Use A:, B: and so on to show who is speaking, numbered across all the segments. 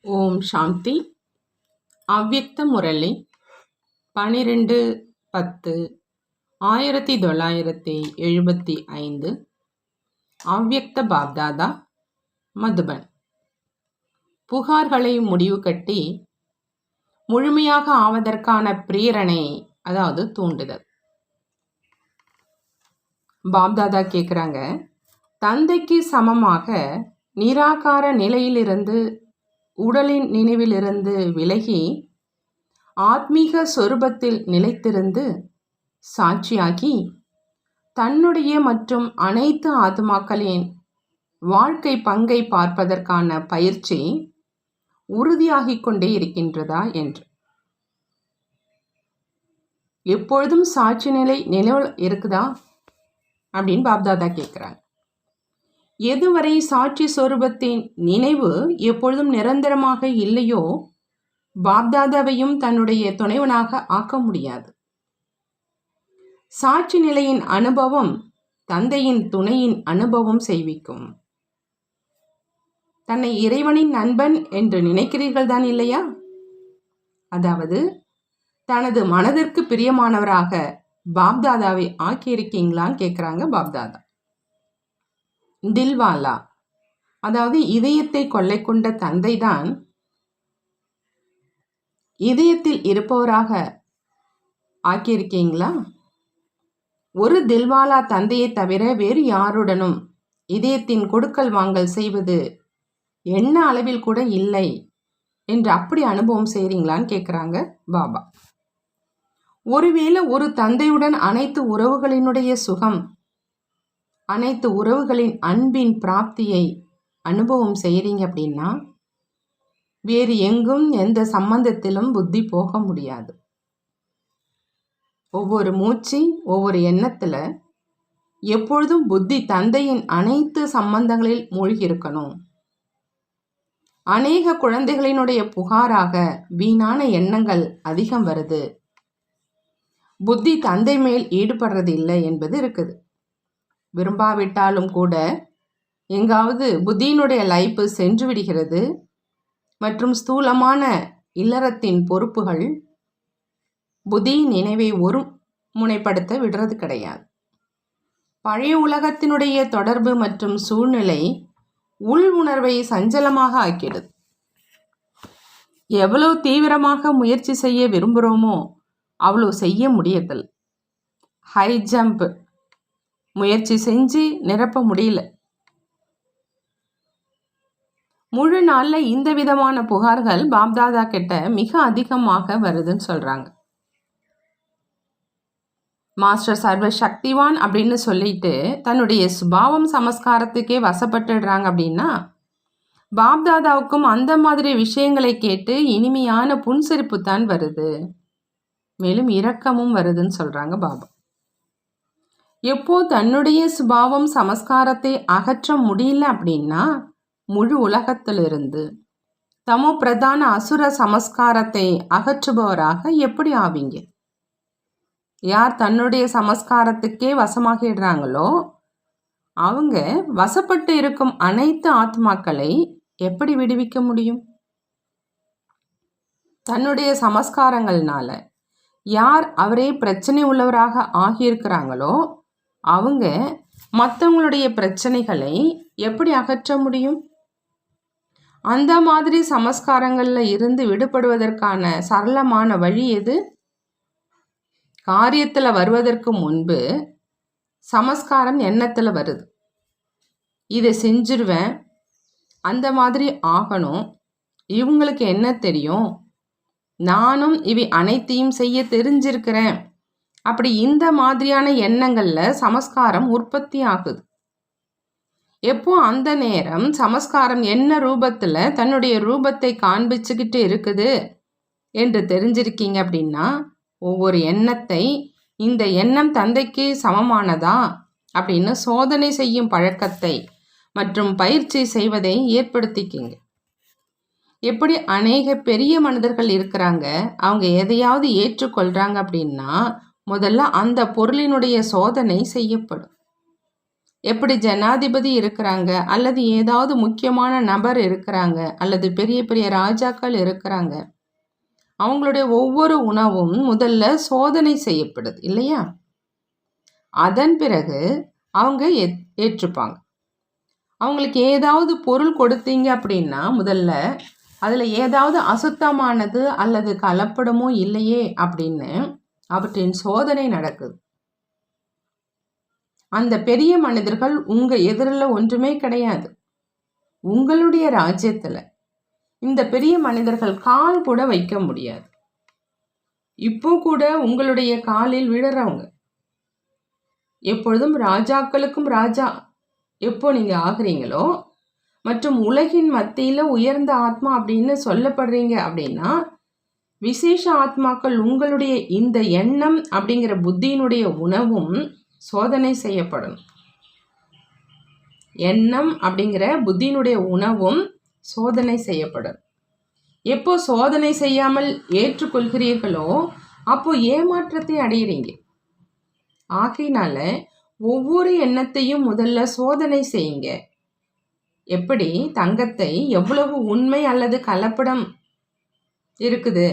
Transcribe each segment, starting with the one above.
A: ஓம் சாந்தி. அவ்யக்த முரளி 12/10/1975. அவ்யக்த பாப்தாதா, மதுபன். புகார்களை முடிவு கட்டி முழுமையாக ஆவதற்கான பிரேரணை, அதாவது தூண்டுதல். பாப்தாதா கேட்குறாங்க, தந்தைக்கு சமமாக நிராகார நிலையிலிருந்து, உடலின் நினைவிலிருந்து விலகி ஆத்மீக சொரூபத்தில் நிலைத்திருந்து சாட்சியாகி தன்னுடைய மற்றும் அனைத்து ஆத்மாக்களின் வாழ்க்கை பங்கை பார்ப்பதற்கான பயிற்சி உறுதியாகிக் கொண்டே இருக்கின்றதா என்று. எப்பொழுதும் சாட்சி நிலை நினைவில் இருக்குதா அப்படின்னு பாப்தாதா கேட்குறாங்க. எதுவரை சாட்சி சொரூபத்தின் நினைவு எப்பொழுதும் நிரந்தரமாக இல்லையோ, பாப்தாதாவையும் தன்னுடைய துணைவனாக ஆக்க முடியாது. சாட்சி நிலையின் அனுபவம் தந்தையின் துணையின் அனுபவம் செய்விக்கும். தன்னை இறைவனின் நண்பன் என்று நினைக்கிறீர்கள் தான் இல்லையா? அதாவது தனது மனதிற்கு பிரியமானவராக பாப்தாதாவை ஆக்கியிருக்கீங்களான்னு கேட்குறாங்க பாப்தாதா. தில்வாலா, அதாவது இதயத்தை கொள்ளை கொண்ட தந்தை தான் இதயத்தில் இருப்பவராக ஆக்கியிருக்கீங்களா? ஒரு தில்வாலா தந்தையை தவிர வேறு யாருடனும் இதயத்தின் கொடுக்கல் வாங்கல் செய்வது என்ன அளவில் கூட இல்லை என்று அப்படி அனுபவம் செய்கிறீங்களான்னு கேட்குறாங்க பாபா. ஒருவேளை ஒரு தந்தையுடன் அனைத்து உறவுகளினுடைய சுகம், அனைத்து உறவுகளின் அன்பின் பிராப்தியை அனுபவம் செய்கிறீங்க அப்படின்னா, வேறு எங்கும் எந்த சம்பந்தத்திலும் புத்தி போக முடியாது. ஒவ்வொரு மூச்சு, ஒவ்வொரு எண்ணத்துல எப்பொழுதும் புத்தி தந்தையின் அனைத்து சம்பந்தங்களில் மூழ்கி இருக்கணும். அநேக குழந்தைகளினுடைய புகாராக வீணான எண்ணங்கள் அதிகம் வருது, புத்தி தந்தை மேல் ஈடுபடுறது இல்லை என்பது இருக்குது. விரும்பாவிட்டாலும் கூட எங்காவது புத்தியினுடைய லைஃப் சென்று விடுகிறது மற்றும் ஸ்தூலமான இல்லறத்தின் பொறுப்புகள் புத்தியின் நினைவை ஒரு முனைப்படுத்த விடுறது கிடையாது. பழைய உலகத்தினுடைய தொடர்பு மற்றும் சூழ்நிலை உள் உணர்வை சஞ்சலமாக ஆக்கிடுது. எவ்வளவு தீவிரமாக முயற்சி செய்ய விரும்புகிறோமோ அவ்வளோ செய்ய முடியதில்லை. ஹை ஜம்ப் முயற்சி செஞ்சு நிரப்ப முடியல. முழு நாளில் இந்த விதமான புகார்கள் பாப்தாதா கிட்ட மிக அதிகமாக வருதுன்னு சொல்கிறாங்க. மாஸ்டர் சர்வ சக்திவான் அப்படின்னு சொல்லிட்டு தன்னுடைய சுபாவம் சமஸ்காரத்துக்கே வசப்பட்டுடுறாங்க அப்படின்னா, பாப்தாதாவுக்கும் அந்த மாதிரி விஷயங்களை கேட்டு இனிமையான புன்சிரிப்பு தான் வருது, மேலும் இரக்கமும் வருதுன்னு சொல்கிறாங்க பாபா. எப்போ தன்னுடைய சுபாவம் சமஸ்காரத்தை அகற்ற முடியல அப்படின்னா, முழு உலகத்திலிருந்து தமோ பிரதான அசுர சமஸ்காரத்தை அகற்றுபவராக எப்படி ஆவீங்க? யார் தன்னுடைய சமஸ்காரத்துக்கே வசமாகிடுறாங்களோ அவங்க வசப்பட்டு இருக்கும் அனைத்து ஆத்மாக்களை எப்படி விடுவிக்க முடியும்? தன்னுடைய சமஸ்காரங்கள்னால யார் அவரே பிரச்சனை உள்ளவராக ஆகியிருக்கிறாங்களோ அவங்க மற்றவங்களுடைய பிரச்சனைகளை எப்படி அகற்ற முடியும்? அந்த மாதிரி சமஸ்காரங்களில் இருந்து விடுபடுவதற்கான சரளமான வழி எது? காரியத்தில் வருவதற்கு முன்பு சமஸ்காரம் எண்ணத்தில் வருது. இதை செஞ்சிருவேன், அந்த மாதிரி ஆகணும், இவங்களுக்கு என்ன தெரியும், நானும் இவை அனைத்தையும் செய்ய தெரிஞ்சிருக்கிறேன், அப்படி இந்த மாதிரியான எண்ணங்களில் சமஸ்காரம் உற்பத்தி ஆகுது. எப்போ அந்த நேரம் சமஸ்காரம் என்ன ரூபத்தில் தன்னுடைய ரூபத்தை காண்பிச்சுக்கிட்டு இருக்குது என்று தெரிஞ்சிருக்கீங்க அப்படின்னா, ஒவ்வொரு எண்ணத்தை இந்த எண்ணம் தந்தைக்கு சமமானதா அப்படின்னு சோதனை செய்யும் பழக்கத்தை மற்றும் பயிற்சி செய்வதை ஏற்படுத்திக்கிங்க. எப்படி அநேக பெரிய மனிதர்கள் இருக்கிறாங்க, அவங்க எதையாவது ஏற்றுக்கொள்கிறாங்க அப்படின்னா முதல்ல அந்த பொருளினுடைய சோதனை செய்யப்படும். எப்படி ஜனாதிபதி இருக்கிறாங்க, அல்லது ஏதாவது முக்கியமான நபர் இருக்கிறாங்க, அல்லது பெரிய பெரிய ராஜாக்கள் இருக்கிறாங்க, அவங்களுடைய ஒவ்வொரு உணவும் முதல்ல சோதனை செய்யப்படுது இல்லையா? அதன் பிறகு அவங்க ஏற்றுப்பாங்க. அவங்களுக்கு ஏதாவது பொருள் கொடுத்தீங்க அப்படின்னா முதல்ல அதில் ஏதாவது அசுத்தமானது அல்லது கலப்படமோ இல்லையே அப்படின்னு அவற்றின் சோதனை நடக்குது. அந்த பெரிய மனிதர்கள் உங்கள் எதிரில் ஒன்றுமே கிடையாது. உங்களுடைய ராஜ்யத்தில் இந்த பெரிய மனிதர்கள் கால் கூட வைக்க முடியாது. இப்போ கூட உங்களுடைய காலில் விழுறவங்க எப்பொழுதும் ராஜாக்களுக்கும் ராஜா எப்போ நீங்கள் ஆகுறீங்களோ மற்றும் உலகின் மத்தியில் உயர்ந்த ஆத்மா அப்படின்னு சொல்லப்படுறீங்க அப்படின்னா விசேஷ ஆத்மாக்கள் உங்களுடைய இந்த எண்ணம் அப்படிங்கிற புத்தியினுடைய உணவும் சோதனை செய்யப்படும். எண்ணம் அப்படிங்கிற புத்தியினுடைய உணவும் சோதனை செய்யப்படும். எப்போ சோதனை செய்யாமல் ஏற்றுக்கொள்கிறீர்களோ அப்போ ஏமாற்றத்தை அடைகிறீங்க. ஆகையினால ஒவ்வொரு எண்ணத்தையும் முதல்ல சோதனை செய்யுங்க. எப்படி தங்கத்தை எவ்வளவு உண்மை அல்லது கலப்படம் இருக்குது,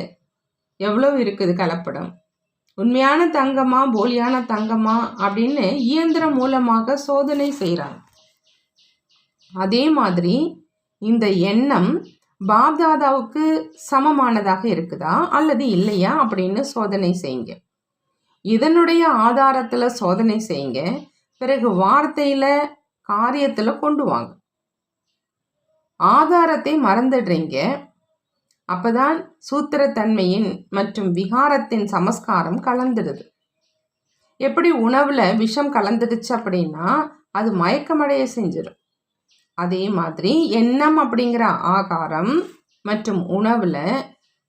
A: எவ்வளவு இருக்குது கலப்படம், உண்மையான தங்கமா போலியான தங்கமா அப்படின்னு இயந்திரம் மூலமாக சோதனை செய்கிறாங்க. அதே மாதிரி இந்த எண்ணம் பாப்தாதாவுக்கு சமமானதாக இருக்குதா அல்லது இல்லையா அப்படின்னு சோதனை செய்யுங்க. இதனுடைய ஆதாரத்தில் சோதனை செய்யுங்க. பிறகு வார்த்தையில் காரியத்தில் கொண்டு வாங்க. ஆதாரத்தை மறந்துடுறீங்க. அப்போதான் சூத்திரத்தன்மையின் மற்றும் விகாரத்தின் சமஸ்காரம் கலந்துடுது. எப்படி உணவில் விஷம் கலந்துடுச்சு அப்படின்னா அது மயக்கமடைய செஞ்சிடும். அதே மாதிரி எண்ணம் அப்படிங்கிற ஆகாரம் மற்றும் உணவில்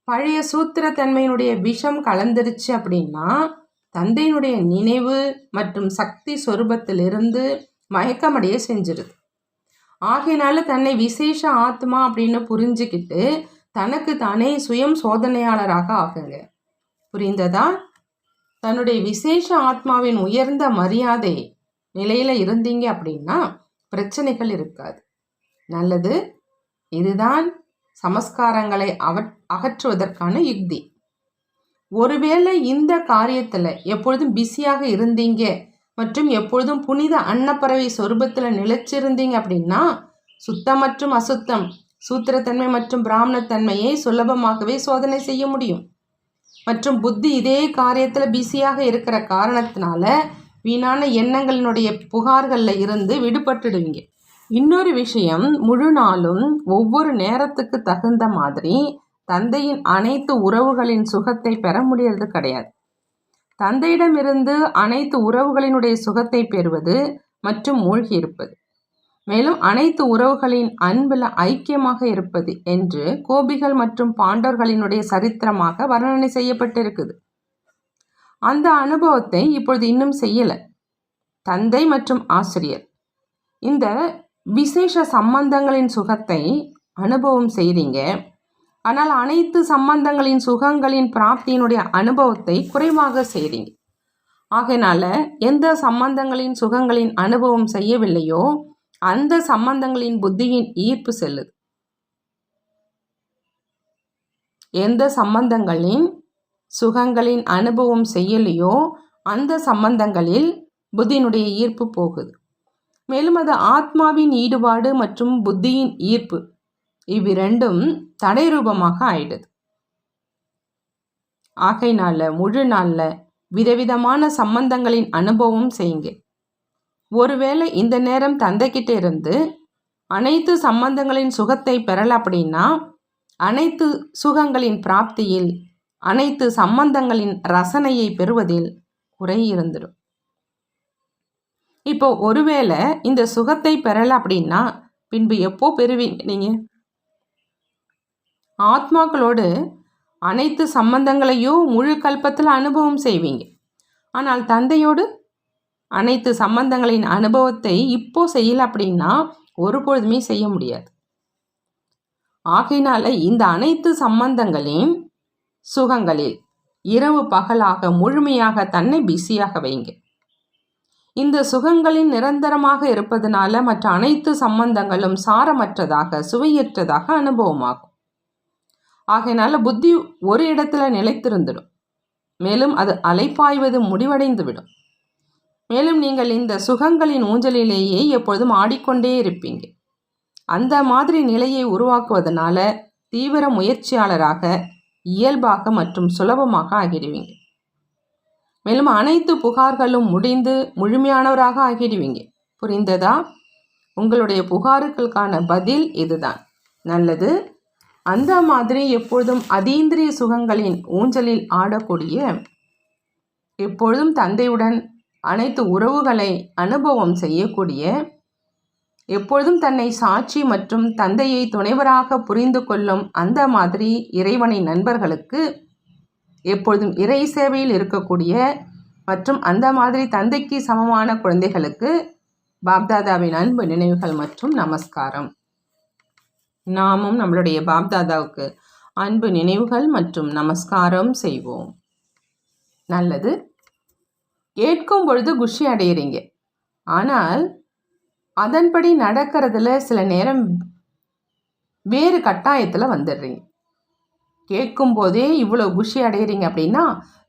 A: பழைய சூத்திரத்தன்மையினுடைய விஷம் கலந்துருச்சு அப்படின்னா தந்தையினுடைய நினைவு மற்றும் சக்தி சொரூபத்திலிருந்து மயக்கமடைய செஞ்சிருது. ஆகையினால தன்னை விசேஷ ஆத்மா அப்படின்னு புரிஞ்சுக்கிட்டு தனக்கு தானே சுயம் சோதனையாளராக ஆகுங்க. புரிந்ததா? தன்னுடைய விசேஷ ஆத்மாவின் உயர்ந்த மரியாதை நிலையில் இருந்தீங்க அப்படின்னா பிரச்சனைகள் இருக்காது. நல்லது. இதுதான் சமஸ்காரங்களை அகற்றுவதற்கான யுக்தி. ஒருவேளை இந்த காரியத்தில் எப்பொழுதும் பிஸியாக இருந்தீங்க மற்றும் எப்பொழுதும் புனித அன்னப்பறவை சொரூபத்தில் நிலைச்சிருந்தீங்க அப்படின்னா சுத்தம் மற்றும் அசுத்தம், சூத்திரத்தன்மை மற்றும் பிராமணத்தன்மையை சுலபமாகவே சோதனை செய்ய முடியும். மற்றும் புத்தி இதே காரியத்தில் பிஸியாக இருக்கிற காரணத்தினால வீணான எண்ணங்களினுடைய புகார்களில் இருந்து விடுபட்டுடுவீங்க. இன்னொரு விஷயம், முழு நாளும் ஒவ்வொரு நேரத்துக்கு தகுந்த மாதிரி தந்தையின் அனைத்து உறவுகளின் சுகத்தை பெற முடியறது கிடையாது. தந்தையிடமிருந்து அனைத்து உறவுகளினுடைய சுகத்தை பெறுவது மற்றும் மூழ்கி இருப்பது, மேலும் அனைத்து உறவுகளின் அன்பில் ஐக்கியமாக இருப்பது என்று கோபிகள் மற்றும் பாண்டவர்களினுடைய சரித்திரமாக வர்ணனை செய்யப்பட்டிருக்குது. அந்த அனுபவத்தை இப்பொழுது இன்னும் செய்யலை. தந்தை மற்றும் ஆசிரியர் இந்த விசேஷ சம்பந்தங்களின் சுகத்தை அனுபவம் செய்கிறீங்க. ஆனால் அனைத்து சம்பந்தங்களின் சுகங்களின் பிராப்தியினுடைய அனுபவத்தை குறைவாக செய்கிறீங்க. ஆகையினால எந்த சம்பந்தங்களின் சுகங்களின் அனுபவம் செய்யவில்லையோ அந்த சம்பந்தங்களின் புத்தியின் ஈர்ப்பு செல்லுது. எந்த சம்பந்தங்களின் சுகங்களின் அனுபவம் செய்யலையோ அந்த சம்பந்தங்களில் புத்தியினுடைய ஈர்ப்பு போகுது. மேலும் அது ஆத்மாவின் ஈடுபாடு மற்றும் புத்தியின் ஈர்ப்பு இவ்விரண்டும் தடை ரூபமாக ஆயிடுது. ஆகையினால முழு நாளில் விதவிதமான சம்பந்தங்களின் அனுபவம் செய்யுங்க. ஒருவேளை இந்த நேரம் தந்தைக்கிட்ட இருந்து அனைத்து சம்பந்தங்களின் சுகத்தை பெறல அப்படின்னா அனைத்து சுகங்களின் பிராப்தியில் அனைத்து சம்பந்தங்களின் ரசனையை பெறுவதில் குறை இருந்துடும். இப்போ ஒருவேளை இந்த சுகத்தை பெறல அப்படின்னா பின்பு எப்போ பெறுவீங்க? நீங்கள் ஆத்மாக்களோடு அனைத்து சம்பந்தங்களையும் முழு கல்பத்தில் அனுபவம் செய்வீங்க. ஆனால் தந்தையோடு அனைத்து சம்பந்தங்களின் அனுபவத்தை இப்போ செய்யல அப்படின்னா ஒரு பொழுதுமே செய்ய முடியாது. ஆகையினால இந்த அனைத்து சம்பந்தங்களின் சுகங்களில் இரவு பகலாக முழுமையாக தன்னை பிஸியாக வைங்க. இந்த சுகங்களின் நிரந்தரமாக இருப்பதனால மற்ற அனைத்து சம்பந்தங்களும் சாரமற்றதாக, சுவையற்றதாக அனுபவமாகும். ஆகையினால புத்தி ஒரு இடத்துல நிலைத்திருந்துடும். மேலும் அது அலைப்பாய்வது முடிவடைந்துவிடும். மேலும் நீங்கள் இந்த சுகங்களின் ஊஞ்சலிலேயே எப்பொழுதும் ஆடிக்கொண்டே இருப்பீங்க. அந்த மாதிரி நிலையை உருவாக்குவதனால தீவிர முயற்சியாளராக, இயல்பாக மற்றும் சுலபமாக ஆகிடுவீங்க. மேலும் அனைத்து புகார்களும் முடிந்து முழுமையானவராக ஆகிடுவீங்க. புரிந்ததா? உங்களுடைய புகாருக்களுக்கான பதில் இதுதான். நல்லது. அந்த மாதிரி எப்பொழுதும் அதீந்திரிய சுகங்களின் ஊஞ்சலில் ஆடக்கூடிய, எப்பொழுதும் தந்தையுடன் அனைத்து உறவுகளை அனுபவம் செய்யக்கூடிய, எப்பொழுதும் தன்னை சாட்சி மற்றும் தந்தையை துணைவராக புரிந்து கொள்ளும் அந்த மாதிரி இறைவனின் நண்பர்களுக்கு, எப்பொழுதும் இறை சேவையில் இருக்கக்கூடிய மற்றும் அந்த மாதிரி தந்தைக்கு சமமான குழந்தைகளுக்கு பாப்தாதாவின் அன்பு நினைவுகள் மற்றும் நமஸ்காரம். நாமும் நம்மளுடைய பாப்தாதாவுக்கு அன்பு நினைவுகள் மற்றும் நமஸ்காரம் செய்வோம். நல்லது. கேட்கும் பொழுது குஷி அடையிறீங்க. ஆனால் அதன்படி நடக்கிறதுல சில நேரம் வேறு கட்டாயத்தில் வந்துடுறீங்க. கேட்கும் போதே இவ்வளோ குஷி அடையிறீங்க அப்படின்னா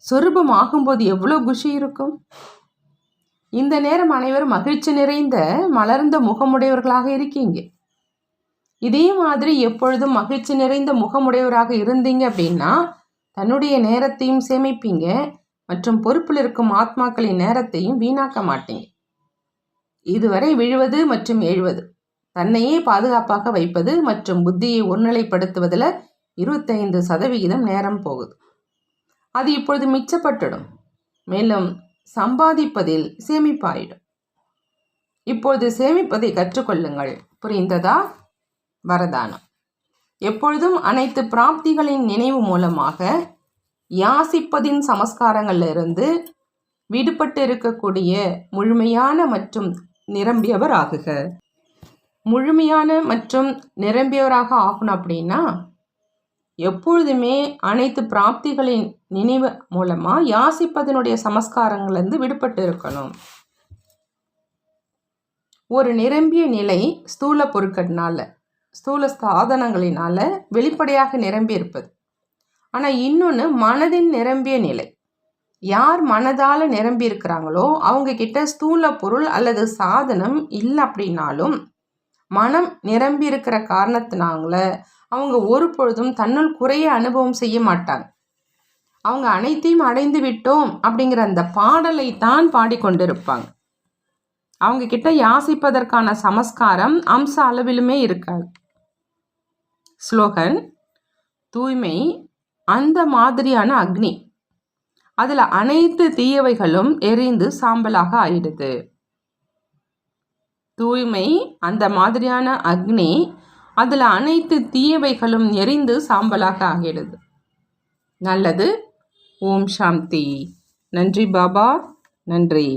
A: சொரூபம் ஆகும்போது எவ்வளோ குஷி இருக்கும். இந்த நேரம் அனைவரும் மகிழ்ச்சி நிறைந்த மலர்ந்த முகமுடையவர்களாக இருக்கீங்க. இதே மாதிரி எப்பொழுதும் மகிழ்ச்சி நிறைந்த முகமுடையவராக இருந்தீங்க அப்படின்னா தன்னுடைய நேரத்தையும் சேமிப்பீங்க மற்றும் பொறுப்பில் இருக்கும் ஆத்மாக்களின் நேரத்தையும் வீணாக்க மாட்டீங்க. இதுவரை விழுவது மற்றும் எழுவது, தன்னையே பாதுகாப்பாக வைப்பது மற்றும் புத்தியை ஒருநிலைப்படுத்துவதில் 25% நேரம் போகுது. அது இப்பொழுது மிச்சப்பட்டுடும். மேலும் சம்பாதிப்பதில் சேமிப்பாயிடும். இப்பொழுது சேமிப்பதை கற்றுக்கொள்ளுங்கள். புரிந்ததா? வரதானம். எப்பொழுதும் அனைத்து பிராப்திகளின் நினைவு மூலமாக யாசிப்பதின் சமஸ்காரங்களிலிருந்து விடுபட்டு இருக்கக்கூடிய முழுமையான மற்றும் நிரம்பியவர் ஆகுக. முழுமையான மற்றும் நிரம்பியவராக ஆகணும் அப்படின்னா எப்பொழுதுமே அனைத்து பிராப்திகளின் நினைவு மூலமாக யாசிப்பதனுடைய சமஸ்காரங்கள்லேருந்து விடுபட்டு இருக்கணும். ஒரு நிரம்பிய நிலை ஸ்தூல பொருட்கள்னால, ஸ்தூல சாதனங்களினால வெளிப்படையாக நிரம்பி இருப்பது. ஆனால் இன்னொன்று மனதின் நிரம்பிய நிலை. யார் மனதால் நிரம்பி இருக்கிறாங்களோ அவங்க கிட்ட ஸ்தூல பொருள் அல்லது சாதனம் இல்லை அப்படின்னாலும் மனம் நிரம்பி இருக்கிற காரணத்தினால அவங்க ஒரு பொழுதும் தன்னுள் குறைய அனுபவம் செய்ய மாட்டாங்க. அவங்க அனைத்தையும் அடைந்து விட்டோம் அப்படிங்கிற அந்த பாடலை தான் பாடிக்கொண்டிருப்பாங்க. அவங்க கிட்ட யாசிப்பதற்கான சமஸ்காரம் அம்ச அளவிலுமே இருக்காது. ஸ்லோகன்: தூய்மை அந்த மாதிரியான அக்னி, அதில் அனைத்து தீயவைகளும் எரிந்து சாம்பலாக ஆயிடுது. தூய்மை அந்த மாதிரியான அக்னி, அதில் அனைத்து தீயவைகளும் எரிந்து சாம்பலாக ஆகிடுது. நல்லது. ஓம் சாந்தி. நன்றி பாபா. நன்றி.